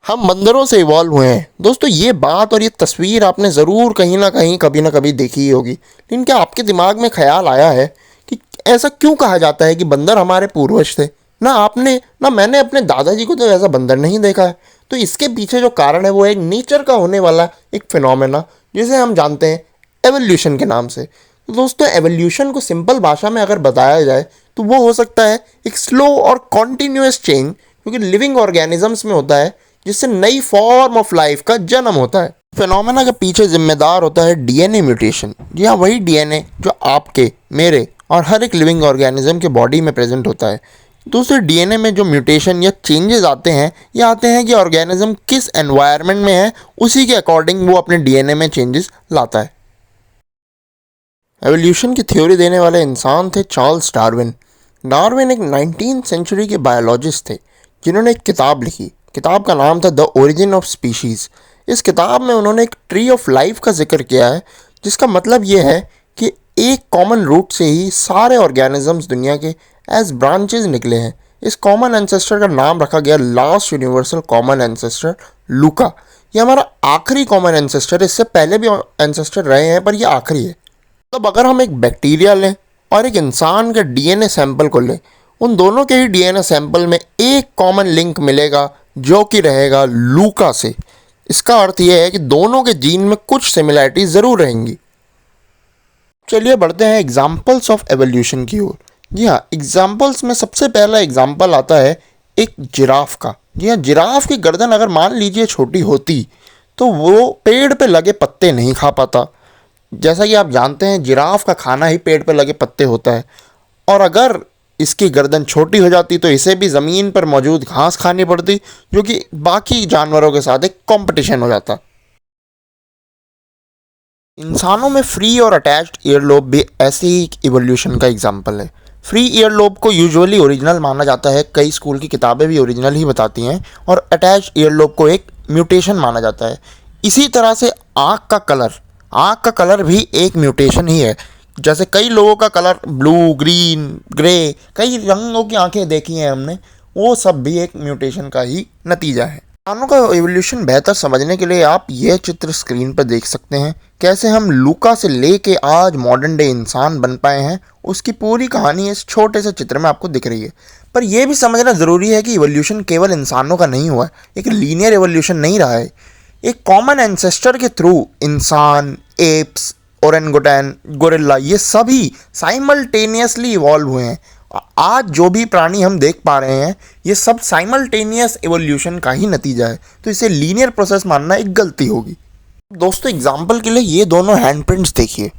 हम बंदरों से इवॉल्व हुए हैं। दोस्तों, ये बात और ये तस्वीर आपने ज़रूर कहीं ना कहीं कभी ना कभी देखी ही होगी, लेकिन क्या आपके दिमाग में ख्याल आया है कि ऐसा क्यों कहा जाता है कि बंदर हमारे पूर्वज थे? ना आपने ना मैंने अपने दादाजी को तो ऐसा बंदर नहीं देखा है। तो इसके पीछे जो कारण है वो एक नेचर का होने वाला एक फिनोमेना जिसे हम जानते हैं एवोल्यूशन के नाम से। तो दोस्तों, एवोल्यूशन को सिंपल भाषा में अगर बताया जाए तो वो हो सकता है एक स्लो और कॉन्टीन्यूअस चेंज जो कि लिविंग ऑर्गेनिजम्स में होता है, जिससे नई फॉर्म ऑफ लाइफ का जन्म होता है। फिनोमेना के पीछे जिम्मेदार होता है डीएनए म्यूटेशन। जी हाँ, वही डीएनए जो आपके, मेरे और हर एक लिविंग ऑर्गेनिज्म के बॉडी में प्रेजेंट होता है। दूसरे डीएनए में जो म्यूटेशन या चेंजेस आते हैं, ये आते हैं कि ऑर्गेनिज्म किस एनवायरनमेंट में है, उसी के अकॉर्डिंग वो अपने डीएनए में चेंजेस लाता है। एवोल्यूशन की थ्योरी देने वाले इंसान थे चार्ल्स डार्विन। डार्विन एक 19th सेंचुरी के बायोलॉजिस्ट थे जिन्होंने एक किताब लिखी। किताब का नाम था द ओरिजिन ऑफ स्पीशीज़। इस किताब में उन्होंने एक ट्री ऑफ लाइफ का जिक्र किया है, जिसका मतलब ये है कि एक कॉमन रूट से ही सारे ऑर्गेनिजम्स दुनिया के एज ब्रांचेज निकले हैं। इस कॉमन एंसेस्टर का नाम रखा गया लास्ट यूनिवर्सल कॉमन एंसेस्टर, लूका। ये हमारा आखिरी कॉमन एंसेस्टर है। इससे पहले भी एंसेस्टर रहे हैं, पर ये आखिरी है। तब अगर हम एक बैक्टीरिया लें और एक इंसान के डीएनए सैंपल को लें, उन दोनों के ही डीएनए सैंपल में एक कॉमन लिंक मिलेगा जो कि रहेगा लूका से। इसका अर्थ यह है कि दोनों के जीन में कुछ सिमिलैरिटी ज़रूर रहेंगी। चलिए बढ़ते हैं एग्जाम्पल्स ऑफ एवोल्यूशन की ओर। जी हाँ, एग्जाम्पल्स में सबसे पहला एग्जाम्पल आता है एक जिराफ का। जी हाँ, जिराफ की गर्दन अगर मान लीजिए छोटी होती तो वो पेड़ पे लगे पत्ते नहीं खा पाता। जैसा कि आप जानते हैं, जिराफ का खाना ही पेड़ पे लगे पत्ते होता है, और अगर इसकी गर्दन छोटी हो जाती तो इसे भी ज़मीन पर मौजूद घास खानी पड़ती, जो कि बाकी जानवरों के साथ एक कंपटीशन हो जाता। इंसानों में फ्री और अटैच्ड ईयरलोब भी ऐसे ही इवोल्यूशन का एग्जाम्पल है। फ्री ईयरलोब को यूजुअली ओरिजिनल माना जाता है, कई स्कूल की किताबें भी ओरिजिनल ही बताती हैं, और अटैच्ड ईयरलोब को एक म्यूटेशन माना जाता है। इसी तरह से आँख का कलर भी एक म्यूटेशन ही है। जैसे कई लोगों का कलर ब्लू, ग्रीन, ग्रे, कई रंगों की आंखें देखी हैं हमने, वो सब भी एक म्यूटेशन का ही नतीजा है। इंसानों का एवोल्यूशन बेहतर समझने के लिए आप यह चित्र स्क्रीन पर देख सकते हैं। कैसे हम लूका से लेके आज मॉडर्न डे इंसान बन पाए हैं, उसकी पूरी कहानी इस छोटे से चित्र में आपको दिख रही है। पर यह भी समझना ज़रूरी है कि इवोल्यूशन केवल इंसानों का नहीं हुआ है, एक लीनियर एवोल्यूशन नहीं रहा है। एक कॉमन एंसेस्टर के थ्रू इंसान, एप्स, ओरेंगुटैन, गोरिल्ला, ये सभी साइमल्टेनियसली इवॉल्व हुए हैं। आज जो भी प्राणी हम देख पा रहे हैं, ये सब साइमल्टेनियस एवोल्यूशन का ही नतीजा है। तो इसे लीनियर प्रोसेस मानना एक गलती होगी। दोस्तों, एग्जाम्पल के लिए ये दोनों हैंडप्रिंट्स देखिए।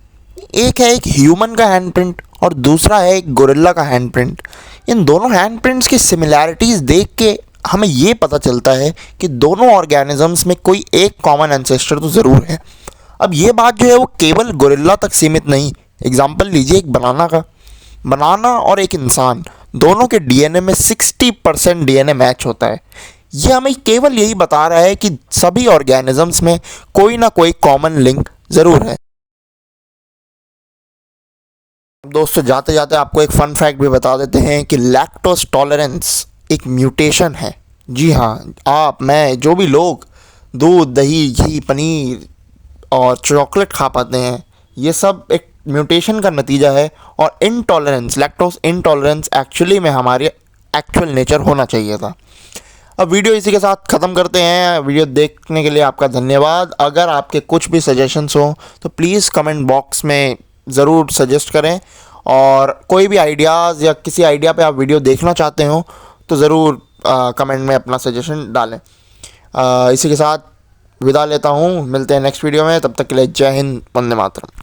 एक है एक ह्यूमन का हैंडप्रिंट और दूसरा है एक गोरिल्ला का हैंडप्रिंट। इन दोनों हैंडप्रिंट्स की सिमिलैरिटीज़ देख के हमें ये पता चलता है कि दोनों ऑर्गेनिजम्स में कोई एक कॉमन एंसेस्टर तो ज़रूर है। अब ये बात जो है वो केवल गोरिल्ला तक सीमित नहीं। एग्जाम्पल लीजिए एक बनाना और एक इंसान, दोनों के डीएनए में 60% डीएनए मैच होता है। ये हमें केवल यही बता रहा है कि सभी ऑर्गेनिजम्स में कोई ना कोई कॉमन लिंक ज़रूर है। दोस्तों, जाते जाते आपको एक फन फैक्ट भी बता देते हैं कि लैक्टोज टॉलरेंस एक म्यूटेशन है। जी हाँ, आप, मैं, जो भी लोग दूध, दही, घी, पनीर और चॉकलेट खा पाते हैं, ये सब एक म्यूटेशन का नतीजा है। और इनटॉलरेंस, लैक्टोज इनटॉलरेंस एक्चुअली में हमारे एक्चुअल नेचर होना चाहिए था। अब वीडियो इसी के साथ ख़त्म करते हैं। वीडियो देखने के लिए आपका धन्यवाद। अगर आपके कुछ भी सजेशंस हो तो प्लीज़ कमेंट बॉक्स में ज़रूर सजेस्ट करें, और कोई भी आइडियाज़ या किसी आइडिया पे आप वीडियो देखना चाहते हो तो ज़रूर कमेंट में अपना सजेशन डालें। इसी के साथ विदा लेता हूँ, मिलते हैं नेक्स्ट वीडियो में। तब तक के लिए जय हिंद, वंदे मातरम।